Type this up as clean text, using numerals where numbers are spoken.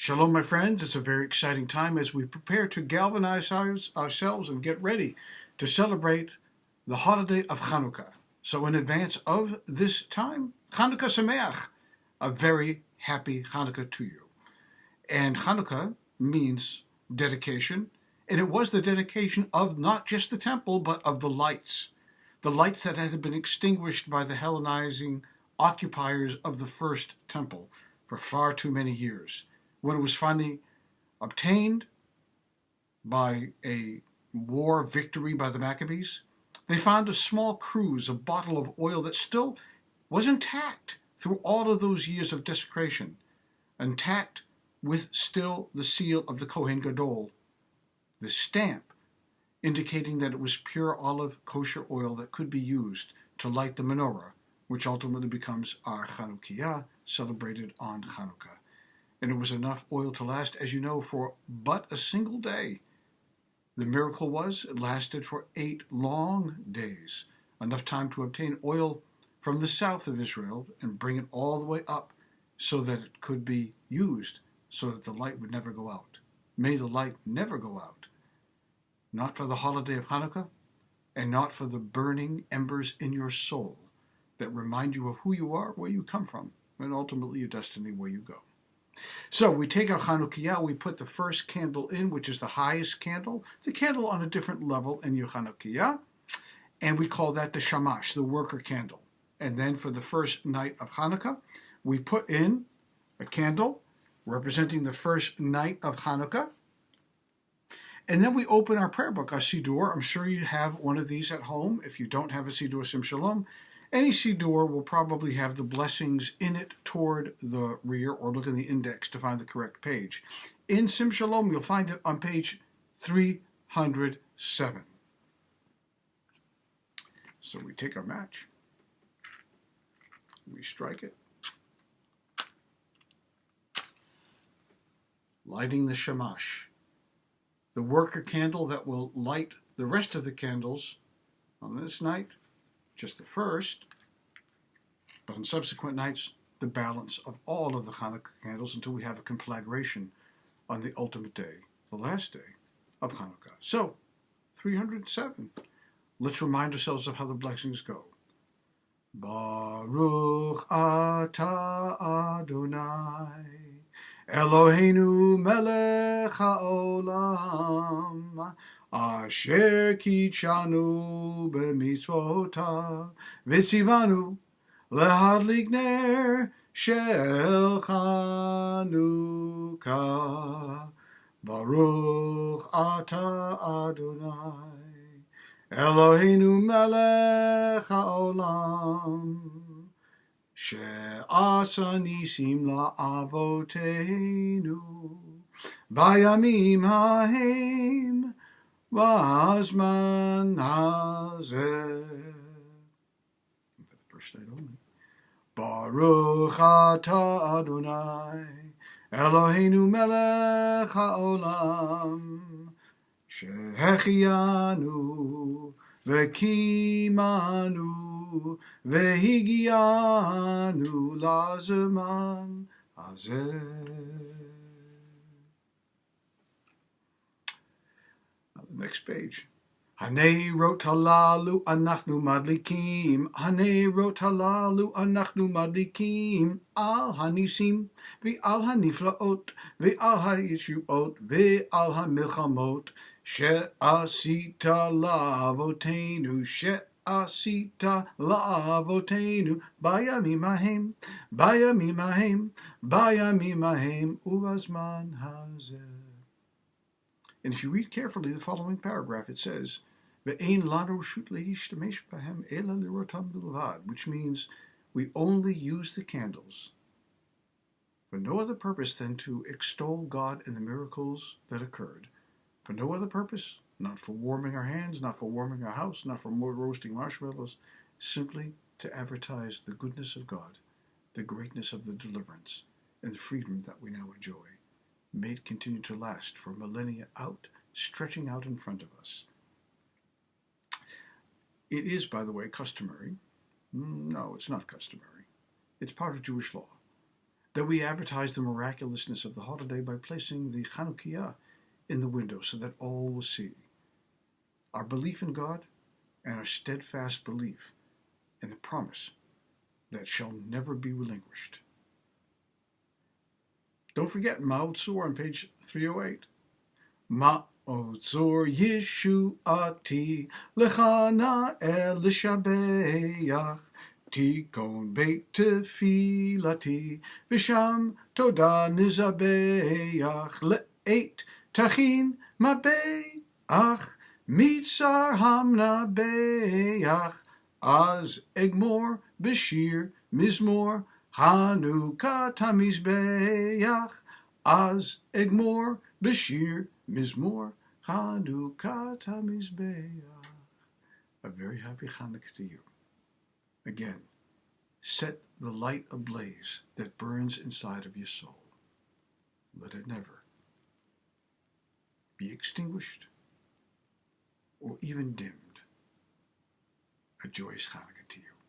Shalom, my friends. It's a very exciting time as we prepare to galvanize ourselves and get ready to celebrate the holiday of Hanukkah. So in advance of this time, Hanukkah Sameach, a very happy Hanukkah to you. And Hanukkah means dedication, and it was the dedication of not just the temple, but of the lights that had been extinguished by the Hellenizing occupiers of the first temple for far too many years. When it was finally obtained by a war victory by the Maccabees, they found a small cruse, a bottle of oil that still was intact through all of those years of desecration, intact with still the seal of the Kohen Gadol, the stamp indicating that it was pure olive kosher oil that could be used to light the menorah, which ultimately becomes our Chanukiah, celebrated on Hanukkah. And it was enough oil to last, as you know, for but a single day. The miracle was it lasted for 8 long days, enough time to obtain oil from the south of Israel and bring it all the way up so that it could be used so that the light would never go out. May the light never go out, not for the holiday of Hanukkah and not for the burning embers in your soul that remind you of who you are, where you come from, and ultimately your destiny, where you go. So we take our Chanukiah, we put the first candle in, which is the highest candle, the candle on a different level in your Chanukiah, and we call that the Shamash, the worker candle. And then for the first night of Hanukkah, we put in a candle representing the first night of Hanukkah. And then we open our prayer book, our Siddur. I'm sure you have one of these at home. If you don't have a Siddur Sim Shalom, any Siddur will probably have the blessings in it toward the rear, or look in the index to find the correct page. In Sim Shalom, you'll find it on page 307. So we take our match, we strike it, lighting the Shamash, the worker candle that will light the rest of the candles on this night, just the first, but on subsequent nights, the balance of all of the Hanukkah candles until we have a conflagration on the ultimate day, the last day of Hanukkah. So, 307. Let's remind ourselves of how the blessings go. Baruch atah Adonai, Eloheinu melech haolam, asher kitshanu b'mitzvotav, v'tzivanu lehadlik ner shel Chanukah. Baruch atah Adonai, Eloheinu melech haolam, she'asa nisim la'avoteinu bayamim hahem v'azman hazeh. For the first night only. Baruch atah Adonai, Eloheinu melech haolam, shehechianu v'kimanu v'higianu lazeman hazeh. Next page. Hanerot halalu anachnu madlikim, Hanerot halalu anachnu madlikim, al hanisim, ve'al haniflaot, ve'al hayeshuot, ve'al hamilchamot, she'asita la'avotenu, she'asita la'avotenu, bayamim hahem, bayamim hahem, bayamim hahem, u'azman hazeh. And if you read carefully the following paragraph, it says, Ve'ein lanu reshut leishtamesh bahem ela lirotam bilvad, which means we only use the candles for no other purpose than to extol God and the miracles that occurred. For no other purpose, not for warming our hands, not for warming our house, not for more roasting marshmallows, simply to advertise the goodness of God, the greatness of the deliverance, and the freedom that we now enjoy. May it continue to last for millennia out, stretching out in front of us. It is, by the way, customary. No, it's not customary. It's part of Jewish law that we advertise the miraculousness of the holiday by placing the Hanukkah in the window so that all will see our belief in God and our steadfast belief in the promise that shall never be relinquished. Don't forget Ma'otzur on page 308. Ma'otzur Yeshuati Lechana El Lishabeach Tikon Beit Tefilati Visham Toda Nizabeach Le'et Tachin Mabeach Mitzar Hamna Beach Az Egmor Beshir Mizmor Hanukkah Tamizbeach Az Egmor Beshir Mizmor Hanukkah Tamizbeach. A very happy Hanukkah to you. Again, set the light ablaze that burns inside of your soul. Let it never be extinguished or even dimmed. A joyous Hanukkah to you.